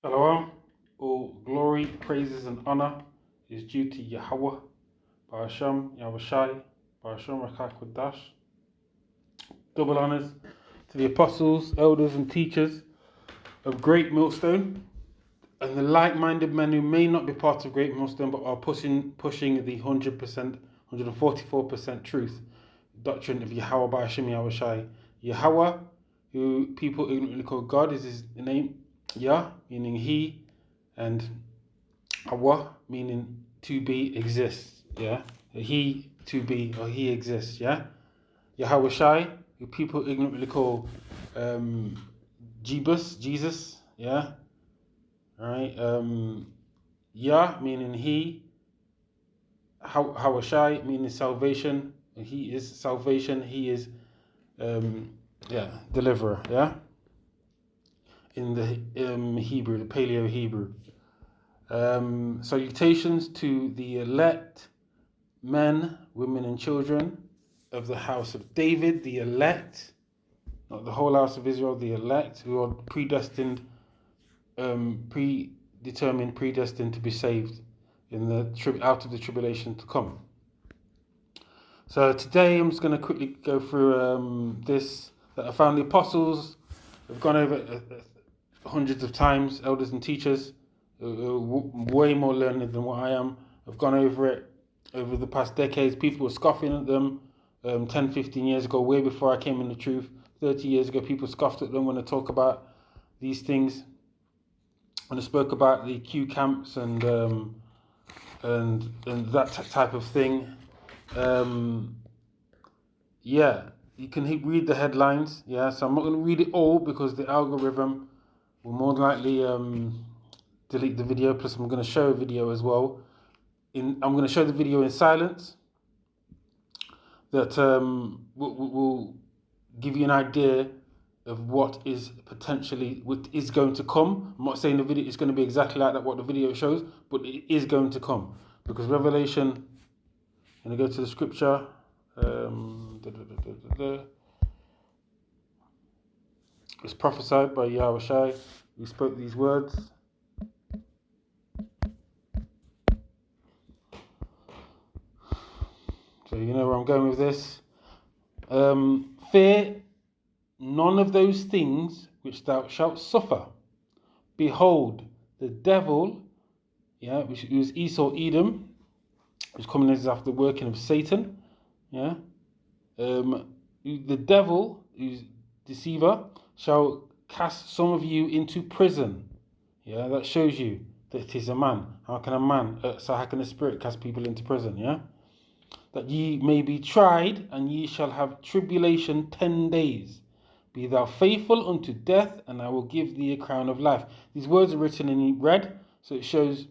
Shalom, all glory, praises, and honor is due to Yahweh, Barasham, Yahushai, Barasham Rakakwadash. Double honors to the apostles, elders, and teachers of Great Millstone, and the like-minded men who may not be part of Great Millstone but are pushing the 100%, 144% truth doctrine of Yahweh Barasham Yahushai. Yahweh, who people ignorantly call God, is his name. Yah, meaning he, and Hawa, meaning to be, exists. Yeah, he to be or he exists. Yeah, Yahweh Shai, who people ignorantly call Jesus. Yeah, right. Yah, meaning he. Yahweh Shai, meaning salvation. He is salvation. He is deliverer. Yeah. In the Hebrew, the Paleo Hebrew. Salutations to the elect men, women, and children of the house of David, the elect, not the whole house of Israel, the elect, who are predestined to be saved in the out of the tribulation to come. So today I'm just going to quickly go through this, that I found the apostles have gone over hundreds of times. Elders and teachers, way more learned than what I am, have gone over it over the past decades. People were scoffing at them 10, 15 years ago, way before I came in the truth. 30 years ago, people scoffed at them when they talk about these things. When I spoke about the Q camps and that type of thing. You can read the headlines. Yeah, so I'm not going to read it all because the algorithm will more than likely delete the video. Plus, I'm going to show a video as well. I'm going to show the video in silence. That will give you an idea of what is going to come. I'm not saying the video is going to be exactly like that, what the video shows, but it is going to come because Revelation. I'm going to go to the scripture. It's prophesied by Yahweh Shai, who spoke these words. So you know where I'm going with this. Fear none of those things which thou shalt suffer. Behold, the devil, which was Esau Edom, who's coming as after the working of Satan. Yeah. The devil, who's deceiver, shall cast some of you into prison. Yeah, that shows you that it is a man. How can a spirit cast people into prison? Yeah, that ye may be tried, and ye shall have tribulation 10 days. Be thou faithful unto death, and I will give thee a crown of life. These words are written in red, so it shows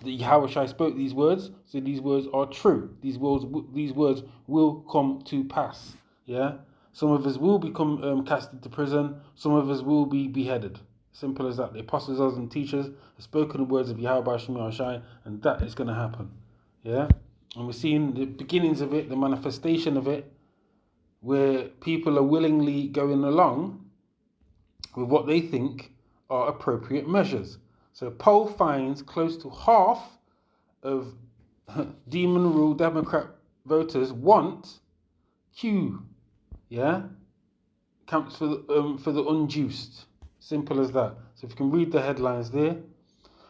that Yahweh spoke these words, so these words are true. These words will come to pass. Yeah. Some of us will become cast into prison. Some of us will be beheaded. Simple as that. The apostles and teachers have spoken the words of Yahweh Shai, and that is going to happen. Yeah. And we're seeing the beginnings of it, the manifestation of it, where people are willingly going along with what they think are appropriate measures. So poll finds close to half of demon rule Democrat voters want Q. Yeah, camps for the unjust. Simple as that. So if you can read the headlines there.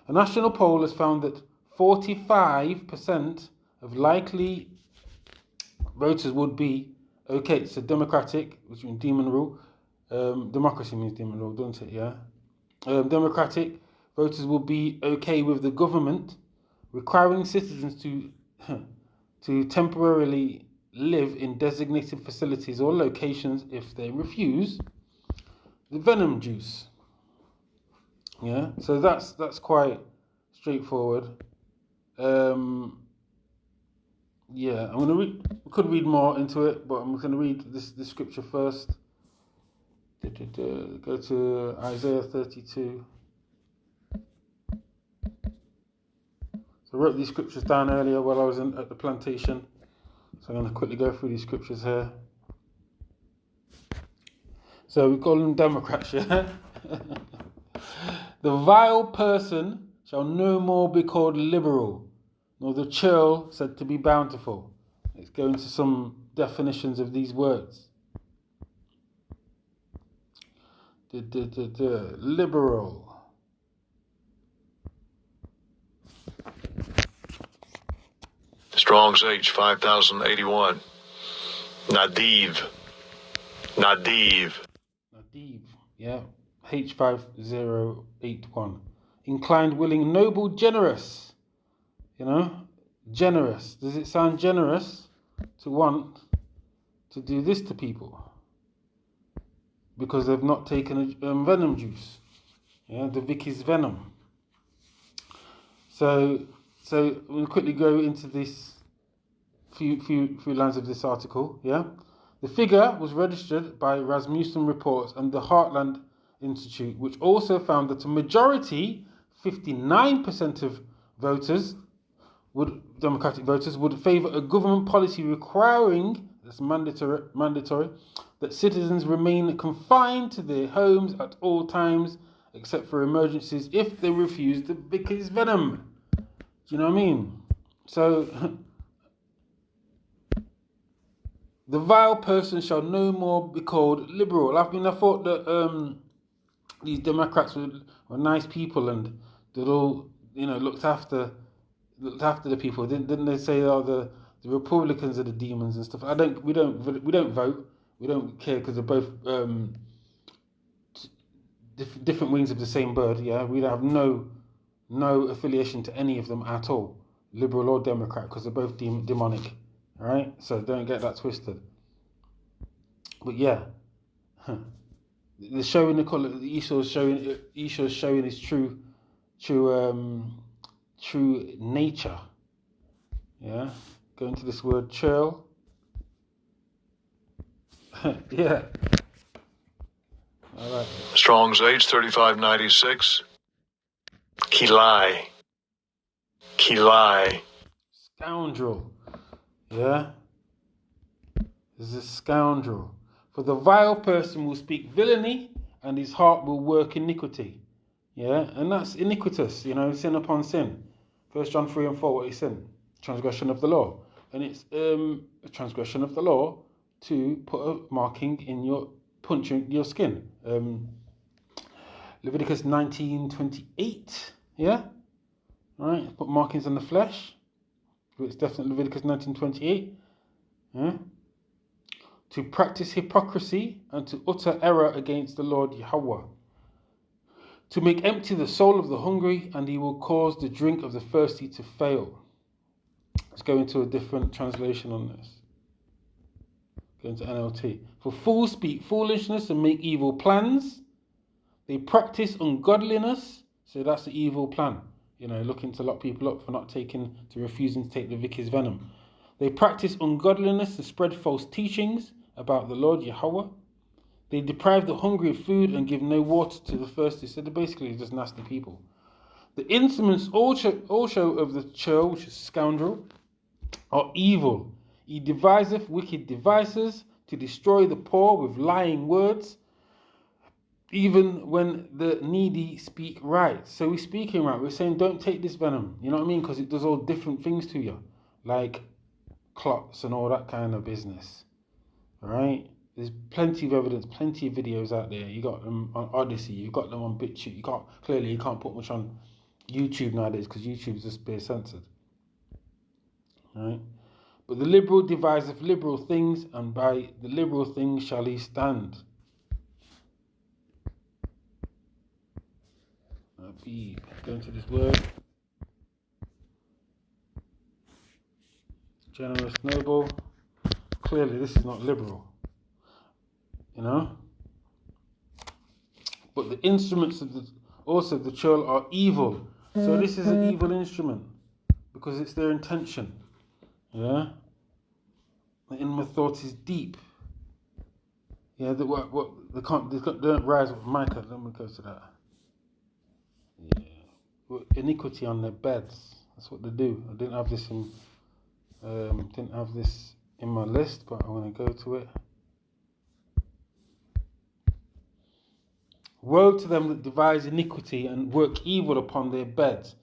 A national poll has found that 45% of likely voters would be okay. So democratic, which means demon rule. Democracy means demon rule, doesn't it? Yeah. Democratic voters will be okay with the government requiring citizens to temporarily live in designated facilities or locations if they refuse the venom juice. Yeah, so that's quite straightforward. I'm gonna read. We could read more into it, but I'm gonna read this scripture first. Go to Isaiah 32. So I wrote these scriptures down earlier while I was at the plantation. So I'm going to quickly go through these scriptures here. So we call them Democrats, yeah? The vile person shall no more be called liberal, nor the churl said to be bountiful. Let's go into some definitions of these words. Liberal. Strong's H 5081. Nadiv. Yeah. H5081. Inclined, willing, noble, generous. You know, generous. Does it sound generous to want to do this to people? Because they've not taken a venom juice. Yeah, the Vicky's venom. So we'll quickly go into this few lines of this article. Yeah, the figure was registered by Rasmussen Reports and the Heartland Institute, which also found that a majority, 59% of Democratic voters, would favour a government policy requiring, that's mandatory, that citizens remain confined to their homes at all times, except for emergencies, if they refuse the Vicky's venom. Do you know what I mean? So, the vile person shall no more be called liberal. I thought that these Democrats were nice people and that all, looked after the people. Didn't they say, the Republicans are the demons and stuff? We don't vote. We don't care because they're both different wings of the same bird. Yeah, we have no affiliation to any of them at all, liberal or Democrat, because they're both demonic. All right, so don't get that twisted. But yeah, they're showing the color. Esau's showing his true nature. Yeah, go into this word churl. Yeah. All right. Strong's H 3596. Kilai. Scoundrel. Yeah. This is a scoundrel. For the vile person will speak villainy, and his heart will work iniquity. Yeah, and that's iniquitous, sin upon sin. 1 John 3 and 4, what is sin? Transgression of the law. And it's a transgression of the law to put a marking in punching your skin. Leviticus 19:28, yeah? Right, put markings on the flesh. It's definitely Leviticus 19:28. Yeah? To practice hypocrisy and to utter error against the Lord Yahweh. To make empty the soul of the hungry, and he will cause the drink of the thirsty to fail. Let's go into a different translation on this. Go into NLT. For fools speak foolishness and make evil plans. They practice ungodliness. So that's the evil plan. Looking to lock people up for refusing to take the Vicky's venom. They practice ungodliness and spread false teachings about the Lord Yahweh. They deprive the hungry of food and give no water to the thirsty. So they're basically just nasty people. The instruments also of the churl, which is scoundrel, are evil. He deviseth wicked devices to destroy the poor with lying words, even when the needy speak right. So we're speaking right. We're saying don't take this venom. You know what I mean? Because it does all different things to you, like clots and all that kind of business. All right? There's plenty of evidence, plenty of videos out there. You got them on Odyssey. You got them on BitChute. You can't put much on YouTube nowadays because YouTube's just being censored. All right? But the liberal deviseth liberal things, and by the liberal things shall he stand. Go into this word. Generous, noble. Clearly, this is not liberal. But the instruments of the churl are evil. So this is an evil instrument because it's their intention. Yeah. The inward thought is deep. Yeah. They don't rise with Micah. Let me go to that. Yeah. Iniquity on their beds. That's what they do. I didn't have this in my list, but I'm going to go to it. Woe to them that devise iniquity and work evil upon their beds.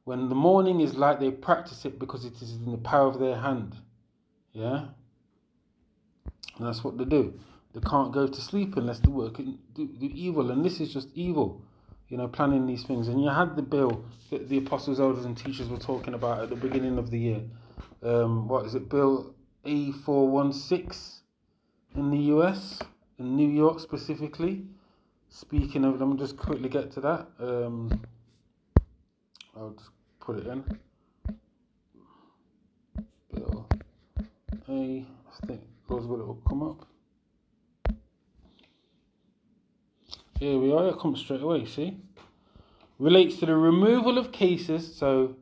When the morning is light, they practice it because it is in the power of their hand. Yeah? And that's what they do. They can't go to sleep unless they work and do evil. And this is just evil, planning these things. And you had the bill that the apostles, elders and teachers were talking about at the beginning of the year. What is it? Bill A416 in the US, in New York specifically. Speaking of, let me just quickly get to that. I'll just put it in. Bill A, I think Roosevelt will come up. Here we are, it comes straight away, see? Relates to the removal of cases, so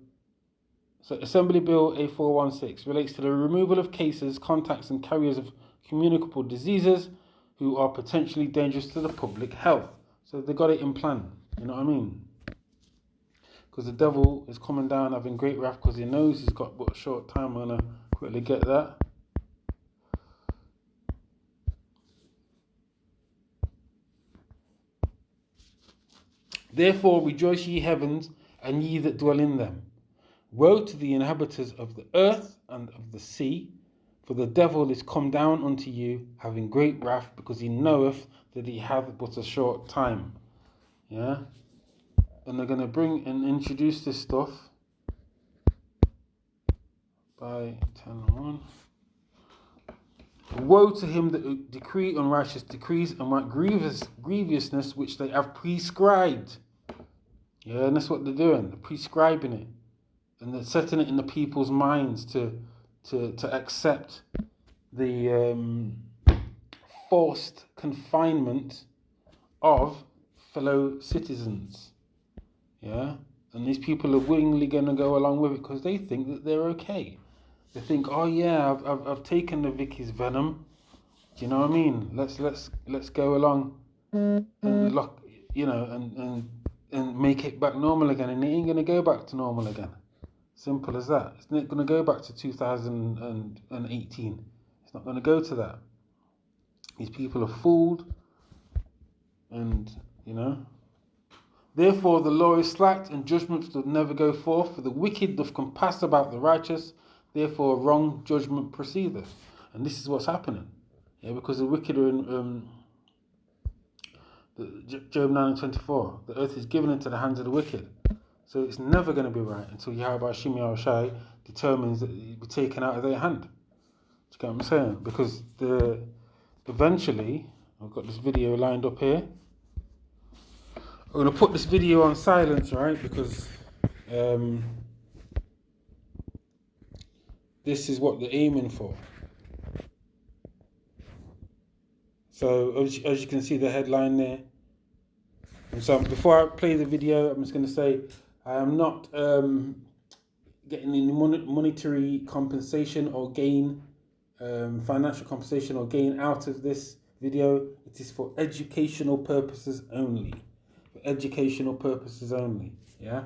Assembly Bill A416 relates to the removal of cases, contacts and carriers of communicable diseases who are potentially dangerous to the public health. So they got it in plan, you know what I mean? Because the devil is coming down having great wrath because he knows he's got but a short time. I'm going to quickly get that. Therefore rejoice ye heavens, and ye that dwell in them. Woe to the inhabitants of the earth and of the sea, for the devil is come down unto you, having great wrath, because he knoweth that he hath but a short time. Yeah? And they're going to bring and introduce this stuff by 10:1. Woe to him that decree unrighteous decrees and write grievousness which they have prescribed. Yeah, and that's what they're doing. They're prescribing it. And they're setting it in the people's minds to accept the forced confinement of fellow citizens. Yeah? And these people are willingly going to go along with it because they think that they're okay. They think, oh yeah, I've taken the Vicky's venom. Do you know what I mean? Let's go along and lock, and make it back normal again. And it ain't gonna go back to normal again. Simple as that. It's not gonna go back to 2018. It's not gonna go to that. These people are fooled, and Therefore the law is slacked, and judgment doth never go forth. For the wicked doth compass about the righteous. Therefore wrong judgment proceedeth. And this is what's happening. Yeah, because the wicked are in Job 9:24. The earth is given into the hands of the wicked. So it's never going to be right until Yahweh Shimi Shai determines that it will be taken out of their hand. Do you get what I'm saying? Because eventually, I've got this video lined up here. I'm going to put this video on silence, right? Because this is what they're aiming for. So as you can see the headline there. And so before I play the video, I'm just going to say I am not getting any monetary compensation or gain, financial compensation or gain out of this video. It is for educational purposes only. For educational purposes only. Yeah.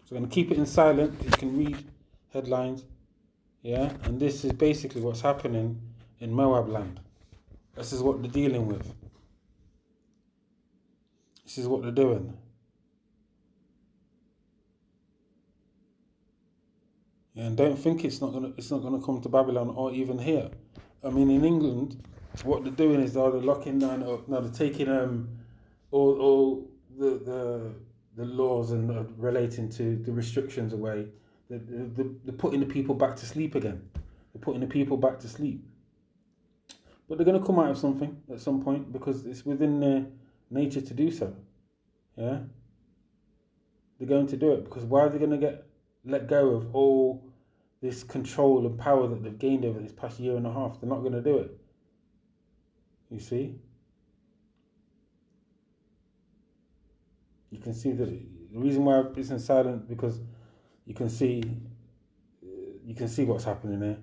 So I'm going to keep it in silent. You can read headlines. Yeah. And this is basically what's happening in Moab land. This is what they're dealing with. This is what they're doing. Yeah, and don't think it's not gonna come to Babylon or even here. I mean, in England, what they're doing is they're locking down. Now they're taking all the laws and relating to the restrictions away. They're putting the people back to sleep again. They're putting the people back to sleep. But they're going to come out of something at some point because it's within their nature to do so. Yeah? They're going to do it because why are they going to let go of all this control and power that they've gained over this past year and a half? They're not going to do it. You see? You can see that the reason why it's in silent because you can see what's happening there.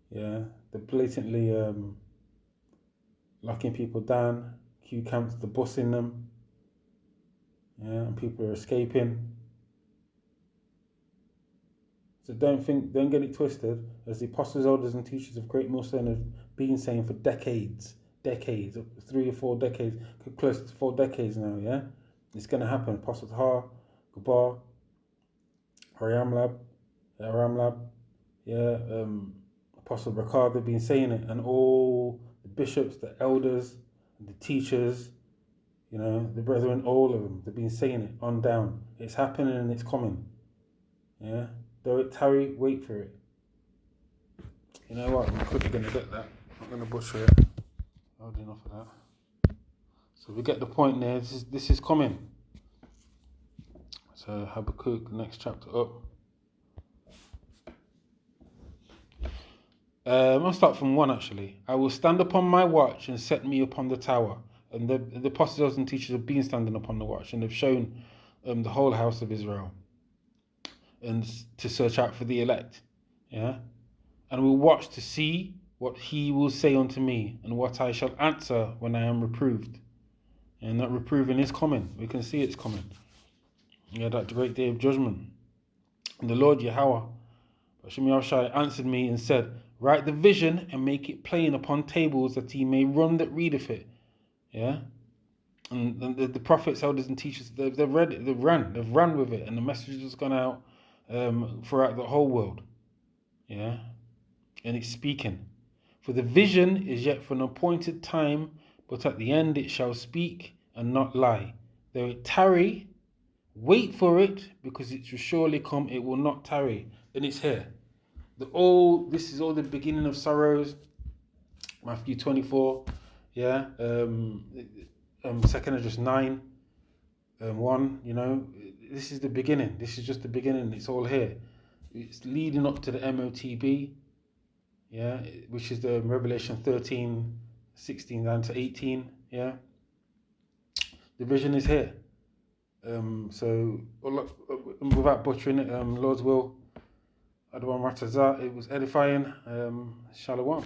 Yeah? They're blatantly locking people down, Q camps, they're bussing them, yeah, and people are escaping. So don't get it twisted, as the apostles, elders and teachers of Great Millstone have been saying for decades, decades, 3 or 4 decades, close to 4 decades now, yeah? It's going to happen. Apostle Taha, Gabar, Aramlab, yeah, Apostle Ricard, they've been saying it, and all the bishops, the elders, the teachers, you know, the brethren, all of them, they've been saying it on down. It's happening and it's coming. Yeah? Though it tarry, wait for it. You know what? I'm quickly going to get that. I'm not going to butcher it. I've enough of that. So we get the point there. This is coming. So Habakkuk, next chapter up. I'll start from 1 actually. I will stand upon my watch and set me upon the tower. And the apostles and teachers have been standing upon the watch, and they've shown the whole house of Israel and to search out for the elect. Yeah? And will watch to see what he will say unto me, and what I shall answer when I am reproved. And that reproving is coming. We can see it's coming. Yeah, that great day of judgment. And the Lord Yahweh, Hashem Yahushai, answered me and said, write the vision and make it plain upon tables, that he may run that readeth it. Yeah? And the prophets, elders and teachers, they've read it, they've run with it, and the message has gone out throughout the whole world. Yeah? And it's speaking. For the vision is yet for an appointed time, but at the end it shall speak and not lie. Though it tarry, wait for it, because it shall surely come, it will not tarry. And it's here. This is all the beginning of sorrows. Matthew 24, yeah. 2nd Esdras 9, 1, you know. This is the beginning. This is just the beginning. It's all here. It's leading up to the MOTB, yeah, which is the Revelation 13, 16 down to 18, yeah. The vision is here. So, without butchering it, Lord's will, Adwan Ratazah, it was edifying. Shalom.